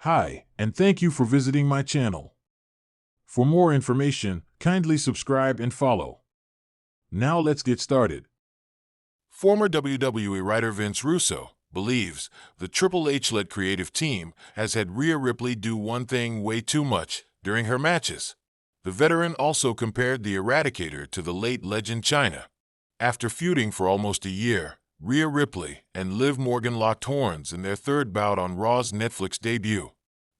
Hi, and thank you for visiting my channel. For more information, kindly subscribe and follow. Now let's get started. Former WWE writer Vince Russo believes the Triple H-led creative team has had Rhea Ripley do one thing way too much during her matches. The veteran also compared the Eradicator to the late legend Chyna. After feuding for almost a year, Rhea Ripley and Liv Morgan locked horns in their third bout on Raw's Netflix debut.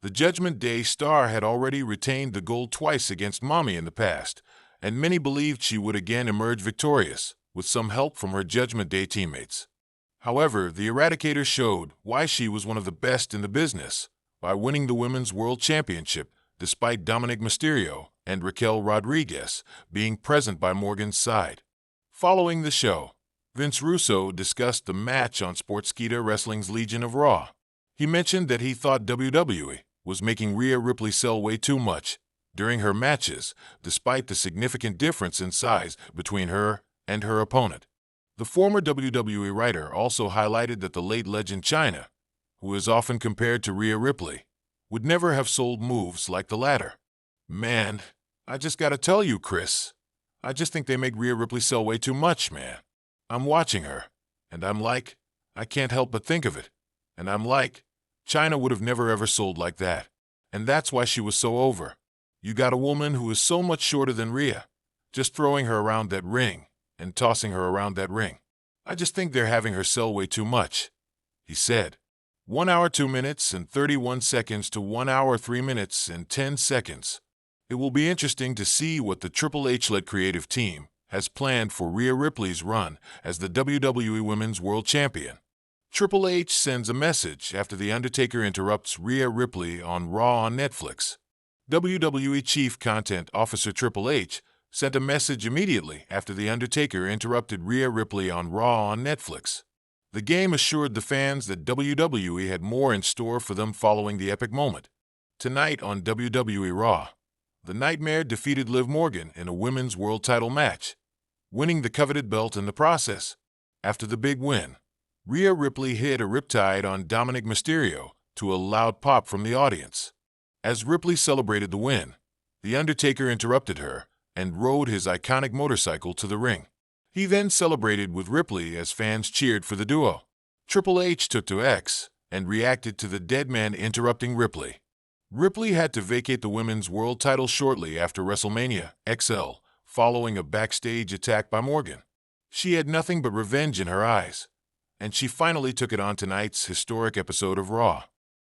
The Judgment Day star had already retained the gold twice against Mommy in the past, and many believed she would again emerge victorious, with some help from her Judgment Day teammates. However, the Eradicator showed why she was one of the best in the business by winning the Women's World Championship despite Dominic Mysterio and Raquel Rodriguez being present by Morgan's side. Following the show, Vince Russo discussed the match on Sportskeeda Wrestling's Legion of Raw. He mentioned that he thought WWE was making Rhea Ripley sell way too much during her matches, despite the significant difference in size between her and her opponent. The former WWE writer also highlighted that the late legend Chyna, who is often compared to Rhea Ripley, would never have sold moves like the latter. Man, I just gotta tell you, Chris, I just think they make Rhea Ripley sell way too much, man. I'm watching her, and I'm like, I can't help but think of it. And I'm like, Chyna would have never ever sold like that. And that's why she was so over. You got a woman who is so much shorter than Rhea, just throwing her around that ring and tossing her around that ring. I just think they're having her sell way too much, he said. 1 hour 2 minutes and 31 seconds to 1 hour 3 minutes and 10 seconds. It will be interesting to see what the Triple H-led creative team has planned for Rhea Ripley's run as the WWE Women's World Champion. Triple H sends a message after The Undertaker interrupts Rhea Ripley on Raw on Netflix. WWE Chief Content Officer Triple H sent a message immediately after The Undertaker interrupted Rhea Ripley on Raw on Netflix. The game assured the fans that WWE had more in store for them following the epic moment. Tonight on WWE Raw, the Nightmare defeated Liv Morgan in a women's world title match, winning the coveted belt in the process. After the big win, Rhea Ripley hit a riptide on Dominic Mysterio to a loud pop from the audience. As Ripley celebrated the win, The Undertaker interrupted her and rode his iconic motorcycle to the ring. He then celebrated with Ripley as fans cheered for the duo. Triple H took to X and reacted to the dead man interrupting Ripley. Ripley had to vacate the women's world title shortly after WrestleMania XL, following a backstage attack by Morgan. She had nothing but revenge in her eyes, and she finally took it on tonight's historic episode of Raw.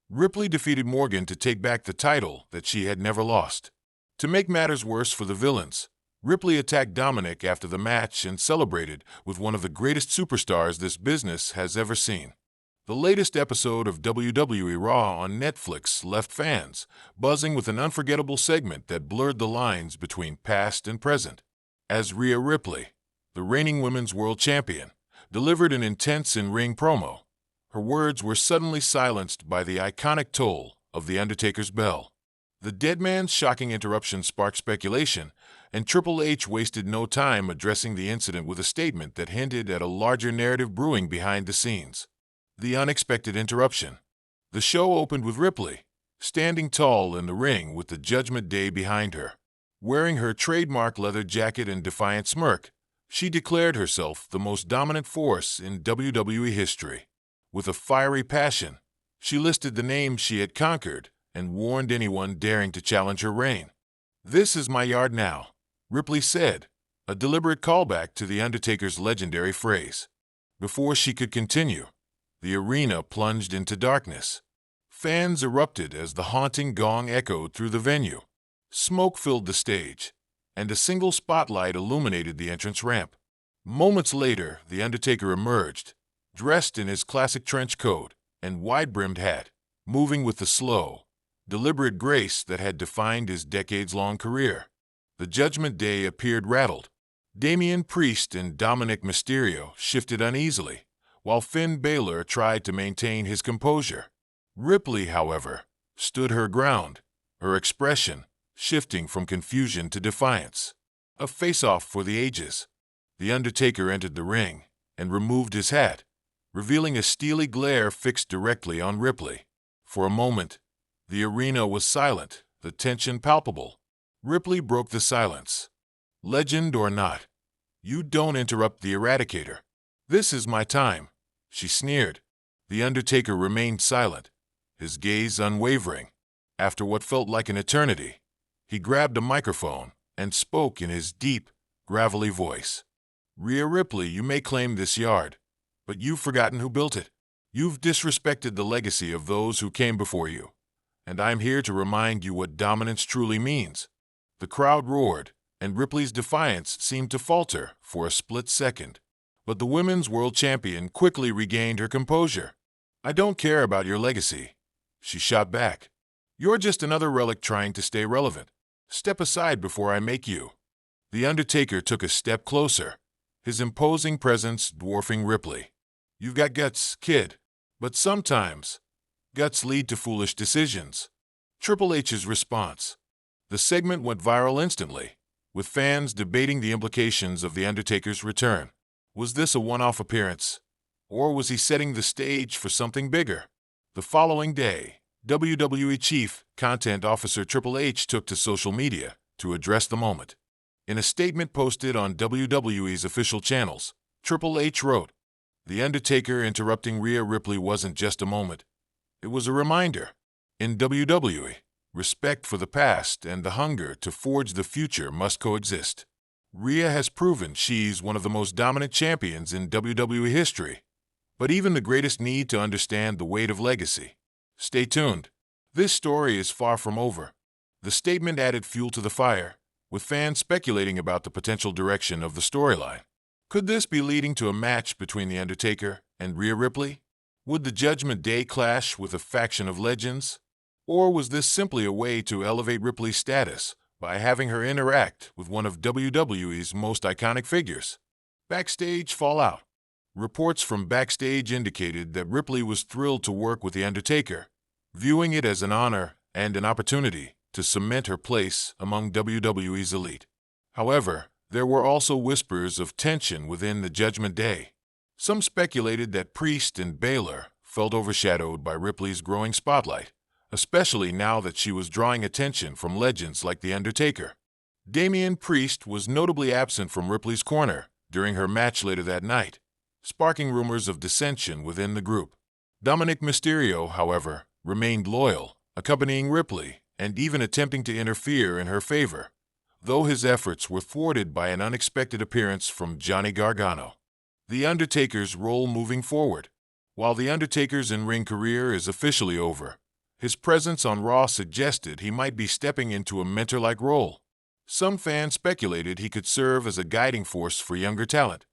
Ripley defeated Morgan to take back the title that she had never lost. To make matters worse for the villains, Ripley attacked Dominic after the match and celebrated with one of the greatest superstars this business has ever seen. The latest episode of WWE Raw on Netflix left fans buzzing with an unforgettable segment that blurred the lines between past and present. As Rhea Ripley, the reigning Women's World Champion, delivered an intense in-ring promo, her words were suddenly silenced by the iconic toll of The Undertaker's bell. The dead man's shocking interruption sparked speculation, and Triple H wasted no time addressing the incident with a statement that hinted at a larger narrative brewing behind the scenes. The unexpected interruption. The show opened with Ripley, standing tall in the ring with the Judgment Day behind her. Wearing her trademark leather jacket and defiant smirk, she declared herself the most dominant force in WWE history. With a fiery passion, she listed the names she had conquered and warned anyone daring to challenge her reign. "This is my yard now," Ripley said, a deliberate callback to The Undertaker's legendary phrase. Before she could continue, the arena plunged into darkness. Fans erupted as the haunting gong echoed through the venue. Smoke filled the stage, and a single spotlight illuminated the entrance ramp. Moments later, The Undertaker emerged, dressed in his classic trench coat and wide-brimmed hat, moving with the slow, deliberate grace that had defined his decades-long career. The Judgment Day appeared rattled. Damian Priest and Dominic Mysterio shifted uneasily, while Finn Balor tried to maintain his composure. Ripley, however, stood her ground, her expression shifting from confusion to defiance. A face-off for the ages. The Undertaker entered the ring and removed his hat, revealing a steely glare fixed directly on Ripley. For a moment, The arena was silent, the tension palpable. Ripley broke the silence. Legend or not, you don't interrupt the Eradicator. This is my time, she sneered. The Undertaker remained silent, his gaze unwavering. After what felt like an eternity, he grabbed a microphone and spoke in his deep, gravelly voice. Rhea Ripley, you may claim this yard, but you've forgotten who built it. You've disrespected the legacy of those who came before you, and I'm here to remind you what dominance truly means. The crowd roared, and Ripley's defiance seemed to falter for a split second. But the women's world champion quickly regained her composure. I don't care about your legacy, she shot back. You're just another relic trying to stay relevant. Step aside before I make you. The Undertaker took a step closer, his imposing presence dwarfing Ripley. You've got guts, kid, but sometimes guts lead to foolish decisions. Triple H's response. The segment went viral instantly, with fans debating the implications of The Undertaker's return. Was this a one-off appearance, or was he setting the stage for something bigger? The following day, WWE Chief Content Officer Triple H took to social media to address the moment. In a statement posted on WWE's official channels, Triple H wrote, "The Undertaker interrupting Rhea Ripley wasn't just a moment. It was a reminder. In WWE, respect for the past and the hunger to forge the future must coexist. Rhea has proven she's one of the most dominant champions in WWE history, but even the greatest need to understand the weight of legacy. Stay tuned. This story is far from over." The statement added fuel to the fire, with fans speculating about the potential direction of the storyline. Could this be leading to a match between The Undertaker and Rhea Ripley? Would the Judgment Day clash with a faction of legends? Or was this simply a way to elevate Ripley's status by having her interact with one of WWE's most iconic figures? Backstage fallout. Reports from backstage indicated that Ripley was thrilled to work with The Undertaker, viewing it as an honor and an opportunity to cement her place among WWE's elite. However, there were also whispers of tension within the Judgment Day. Some speculated that Priest and Baylor felt overshadowed by Ripley's growing spotlight, especially now that she was drawing attention from legends like The Undertaker. Damian Priest was notably absent from Ripley's corner during her match later that night, sparking rumors of dissension within the group. Dominic Mysterio, however, remained loyal, accompanying Ripley and even attempting to interfere in her favor, though his efforts were thwarted by an unexpected appearance from Johnny Gargano. The Undertaker's role moving forward. While The Undertaker's in-ring career is officially over, his presence on Raw suggested he might be stepping into a mentor-like role. Some fans speculated he could serve as a guiding force for younger talent,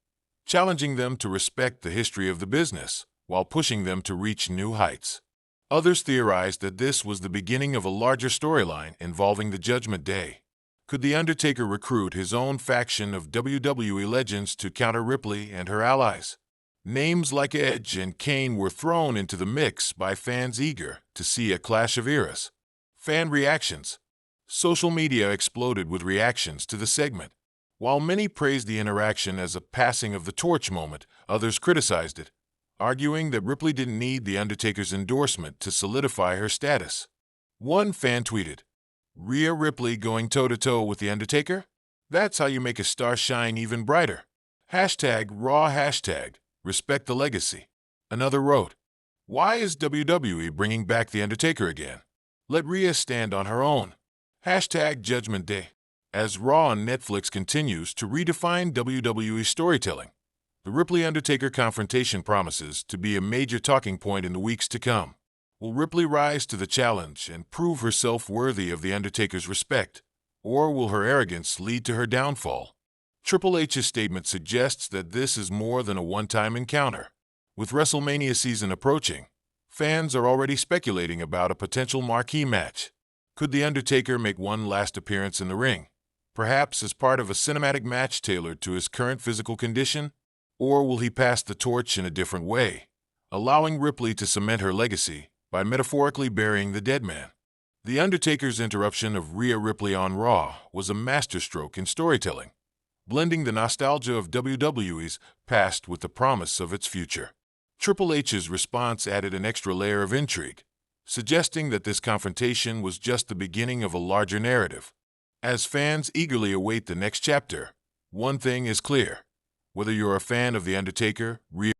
challenging them to respect the history of the business while pushing them to reach new heights. Others theorized that this was the beginning of a larger storyline involving the Judgment Day. Could The Undertaker recruit his own faction of WWE legends to counter Ripley and her allies? Names like Edge and Kane were thrown into the mix by fans eager to see a clash of eras. Fan reactions. Social media exploded with reactions to the segment. While many praised the interaction as a passing of the torch moment, others criticized it, arguing that Ripley didn't need The Undertaker's endorsement to solidify her status. One fan tweeted, "Rhea Ripley going toe-to-toe with The Undertaker? That's how you make a star shine even brighter. #Raw #respect the legacy." Another wrote, "Why is WWE bringing back The Undertaker again? Let Rhea stand on her own." #Judgment Day. As Raw on Netflix continues to redefine WWE storytelling, the Ripley-Undertaker confrontation promises to be a major talking point in the weeks to come. Will Ripley rise to the challenge and prove herself worthy of The Undertaker's respect, or will her arrogance lead to her downfall? Triple H's statement suggests that this is more than a one-time encounter. With WrestleMania season approaching, fans are already speculating about a potential marquee match. Could The Undertaker make one last appearance in the ring, perhaps as part of a cinematic match tailored to his current physical condition? Or will he pass the torch in a different way, allowing Ripley to cement her legacy by metaphorically burying the dead man? The Undertaker's interruption of Rhea Ripley on Raw was a masterstroke in storytelling, blending the nostalgia of WWE's past with the promise of its future. Triple H's response added an extra layer of intrigue, suggesting that this confrontation was just the beginning of a larger narrative. As fans eagerly await the next chapter, one thing is clear. Whether you're a fan of The Undertaker, Rhea